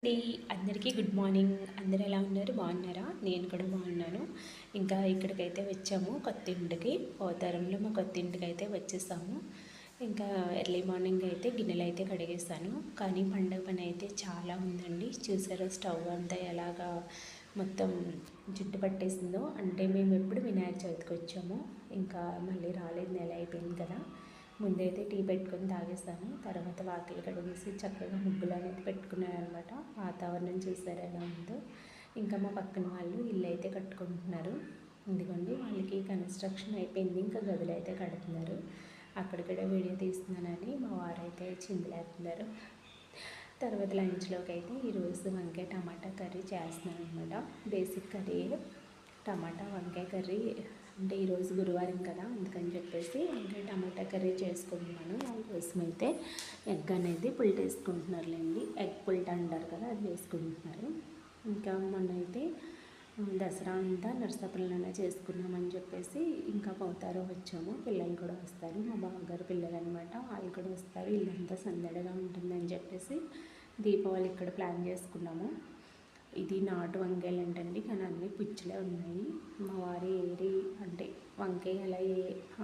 అండి అందరికీ good morning. అందరు ఎలా ఉన్నారు? బాగున్నారా? నేను కూడా బాగున్నాను. ఇంకా ఇక్కడికైతే వచ్చాము, కొత్త ఇంటికి. పోతారంలో మా కొత్త ఇంటికి అయితే వచ్చేసాము. ఇంకా ఎర్లీ మార్నింగ్ అయితే గిన్నెలు అయితే కడిగేసాను. కానీ పండగ పని అయితే చాలా ఉందండి. చూసారా స్టవ్ అంతా ఎలాగా మొత్తం జుట్టు పట్టేసిందో. అంటే మేము ఎప్పుడు వినాయక చవితికి వచ్చాము, ఇంకా మళ్ళీ రాలేదు, నెల అయిపోయింది కదా. ముందైతే టీ పెట్టుకొని తాగేస్తాను, తర్వాత వాకిలి కడిగేసి చక్కగా ముగ్గులు అనేది పెట్టుకున్నాను అనమాట. వాతావరణం చూసారు ఎలా ఉందో. ఇంకా మా పక్కన వాళ్ళు ఇల్లు అయితే కట్టుకుంటున్నారు. ఎందుకండి వాళ్ళకి కన్స్ట్రక్షన్ అయిపోయింది, ఇంకా గదులు అయితే కడుతున్నారు. అక్కడిక్కడ వీడియో తీస్తున్నానని మా వారైతే చిందులేస్తున్నారు. తర్వాత లంచ్లోకి అయితే ఈరోజు వంకాయ టమాటా కర్రీ చేస్తున్నాను అనమాట. బేసిక్ కర్రీ టమాటా వంకాయ కర్రీ. అంటే ఈరోజు గురువారం కదా, అందుకని చెప్పేసి వంకాయ టమాటా కర్రీ చేసుకుంటున్నాను. దానికోసం అయితే ఎగ్ అనేది పుల్ట్ వేసుకుంటున్నారులేండి. ఎగ్ పుల్ట్ అంటారు కదా, అది వేసుకుంటున్నారు. ఇంకా మొన్న అయితే దసరా అంతా నరసాపురంలోనే చేసుకున్నామని చెప్పేసి ఇంకా పోతారో వచ్చాము. పిల్లలు కూడా వస్తారు, మా బావగారు పిల్లలు అనమాట, వాళ్ళు కూడా వస్తారు. ఇల్లంతా సందడిగా ఉంటుందని చెప్పేసి దీపావళి ఇక్కడ ప్లాన్ చేసుకున్నాము. ఇది నాటు వంకాయలు అంటండి, కానీ అన్నీ పుచ్చులే ఉన్నాయి. మా వారి ఏరి అంటే వంకాయ అలా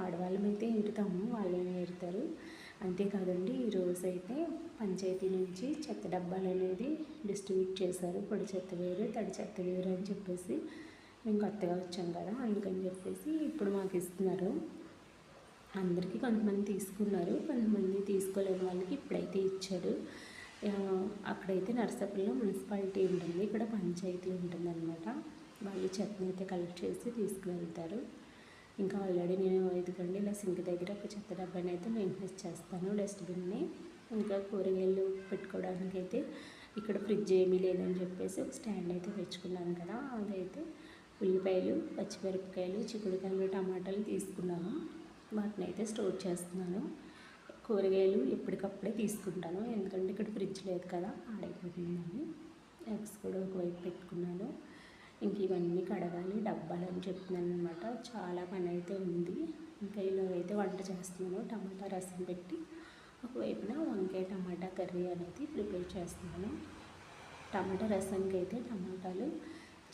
ఆడవాళ్ళమైతే ఏరుతాము, వాళ్ళేమో ఏరుతారు. అంతేకాదండి, ఈరోజు అయితే పంచాయతీ నుంచి చెత్త డబ్బాలు అనేది డిస్ట్రిబ్యూట్ చేశారు. పొడి చెత్త వేరు, తడి చెత్త వేరు అని చెప్పేసి. మేము కొత్తగా వచ్చాం కదా, అందుకని చెప్పేసి ఇప్పుడు మాకు ఇస్తున్నారు. అందరికీ కొంతమంది తీసుకున్నారు, కొంతమంది తీసుకోలేని వాళ్ళకి ఇప్పుడైతే ఇచ్చారు. అక్కడైతే నర్సాపురంలో మున్సిపాలిటీ ఉంటుంది, ఇక్కడ పంచాయతీ ఉంటుందన్నమాట. వాళ్ళు చెత్తని అయితే కలెక్ట్ చేసి తీసుకువెళ్తారు. ఇంకా ఆల్రెడీ నేను ఇదిగోండి ఇలా సింక్ దగ్గర ఒక చెత్త డబ్బాని అయితే మెయింటెనెన్స్ చేస్తాను, డస్ట్బిన్ని. ఇంకా కూరగాయలు పెట్టుకోవడానికి అయితే ఇక్కడ ఫ్రిడ్జ్ ఏమీ లేదని చెప్పేసి ఒక స్టాండ్ అయితే తెచ్చుకున్నాను కదా, అదైతే ఉల్లిపాయలు, పచ్చిమిరపకాయలు, చిక్కుడుకాయలు, టమాటాలు తీసుకున్నాను. వాటిని అయితే స్టోర్ చేస్తున్నాను. కూరగాయలు ఎప్పటికప్పుడే తీసుకుంటాను, ఎందుకంటే ఇక్కడ ఫ్రిడ్జ్ లేదు కదా, ఆడైపోతుందని. ఎగ్స్ కూడా ఒకవైపు పెట్టుకున్నాను. ఇంక ఇవన్నీ కడగాలి, డబ్బాలు అని చెప్తున్నాను అనమాట. చాలా పని అయితే ఉంది. ఇంకా ఇలా అయితే వంట చేస్తున్నాను, టమాటా రసం పెట్టి ఒకవైపున వంకాయ టమాటా కర్రీ అనేది ప్రిపేర్ చేస్తున్నాను. టమాటా రసానికి అయితే టమాటాలు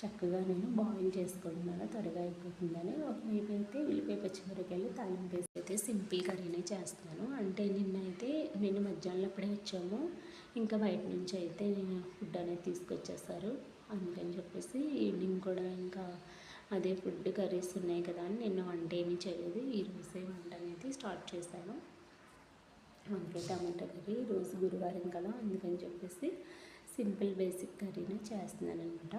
చక్కగా నేను బాయిల్ చేసుకుంటున్నాను, త్వరగా అయిపోతుందని. ఒకవైపు అయితే ఉల్లిపాయ పచ్చిమిరపకాయలు తాలింపు వేసి అయితే సింపుల్ కర్రీనే చేస్తున్నాను. అంటే నిన్న మధ్యాహ్నం అప్పుడే వచ్చాము, ఇంకా బయట నుంచి అయితే ఫుడ్ అనేది తీసుకొచ్చేసారు. అందుకని చెప్పేసి ఈవినింగ్ కూడా ఇంకా అదే ఫుడ్ కర్రీస్ ఉన్నాయి కదా అని నిన్న వంట ఏమీ చేయలేదు. ఈరోజే వంట అనేది స్టార్ట్ చేశాను. వంకాయ టమాటా కర్రీ ఈరోజు గురువారం కదా, అందుకని చెప్పేసి సింపుల్ బేసిక్ కర్రీనే చేస్తున్నాను అనమాట.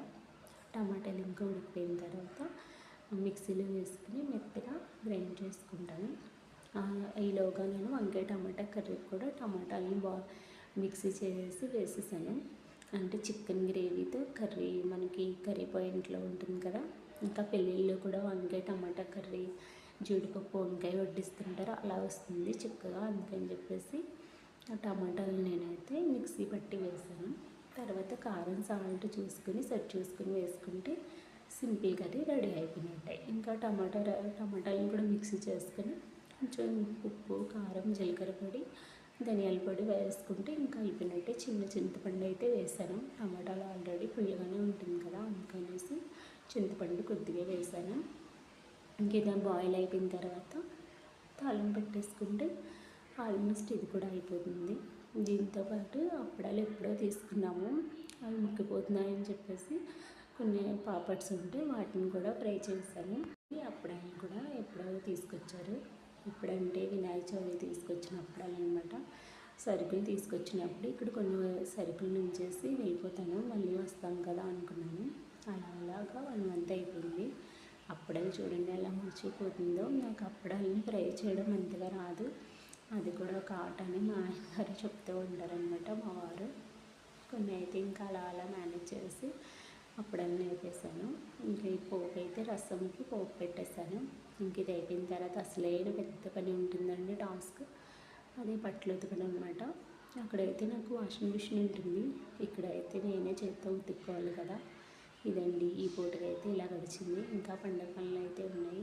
టమాటాలు ఇంకా ఉడికిపోయిన తర్వాత మిక్సీలో వేసుకుని మెత్తగా గ్రైండ్ చేసుకుంటాను. ఈలోగా నేను వంకాయ టమాటా కర్రీ కూడా టమాటాలని మిక్సీ చేసి వేసేసాను. అంటే చికెన్ గ్రేవీతో కర్రీ మనకి కర్రీ పాయింట్లో ఉంటుంది కదా, ఇంకా పెళ్ళిళ్ళు కూడా వంకాయ టమాటా కర్రీ, జీడిపప్పు వంకాయ వడ్డిస్తుంటారు, అలా వస్తుంది చిక్కగా. అందుకని చెప్పేసి ఆ టమాటాలు నేనైతే మిక్సీ పట్టి వేసాను. తర్వాత కారం సాల్ట్ చూసుకుని సెట్ చూసుకుని వేసుకుంటే సింపుల్ కర్రీ రెడీ అయిపోయినట్టే. ఇంకా టమాటాలను కూడా మిక్సీ చేసుకొని కొంచెం ఉప్పు, కారం, జీలకర్ర పొడి, ధనియాల పొడి వేసుకుంటే ఇంకా అయిపోయినట్టే. చింతపండు అయితే వేసాను, టమాటాలు ఆల్రెడీ పుల్లగానే ఉంటుంది కదా, అందుకనేసి చింతపండు కొద్దిగా వేసాను. ఇంక ఇది బాయిల్ అయిపోయిన తర్వాత తాలింపు పెట్టేసుకుంటే ఆల్మోస్ట్ ఇది కూడా అయిపోతుంది. దీంతోపాటు అప్పడాలు ఎప్పుడో తీసుకున్నాము, అవి ముక్కిపోతున్నాయని చెప్పేసి కొన్ని పాపడ్స్ ఉంటే వాటిని కూడా ఫ్రై చేశాను. ఈ అప్పడాలు కూడా ఎప్పుడో తీసుకొచ్చారు, ఇప్పుడంటే వినాయక చవితి తీసుకొచ్చిన అప్పడాలు అనమాట. సరుకులు తీసుకొచ్చినప్పుడు ఇక్కడ కొన్ని సరుకులు నుంచేసి వెళ్ళిపోతాను, మళ్ళీ వస్తాను కదా అనుకున్నాను. అలాగా 1 మంత్ అయిపోయింది. అప్పడాలు చూడండి ఎలా మర్చిపోతుందో. నాకు అప్పడాలని ఫ్రై చేయడం అంతగా రాదు, అది కూడా ఒక ఆట అని మా ఆయనగారు చెప్తూ ఉంటారనమాట, మా వారు. కొన్ని అయితే ఇంకా అలా మేనేజ్ చేసి అప్పుడన్నీ నేర్పేశాను. ఇంకా ఈ పోపు అయితే రసంకి పోపు పెట్టేశాను. ఇంక ఇది అయిపోయిన తర్వాత అసలైన పెద్ద పని ఉంటుందండి, టాస్క్. అదే బట్టలు ఉతకడం అనమాట. అక్కడైతే నాకు వాషింగ్ మిషన్ ఉంటుంది, ఇక్కడైతే నేనే చేత్తో ఉతుక్కోవాలి కదా. ఇదండి ఈ పూటకైతే ఇలా గడిచింది. ఇంకా పండగ పనులు అయితే ఉన్నాయి.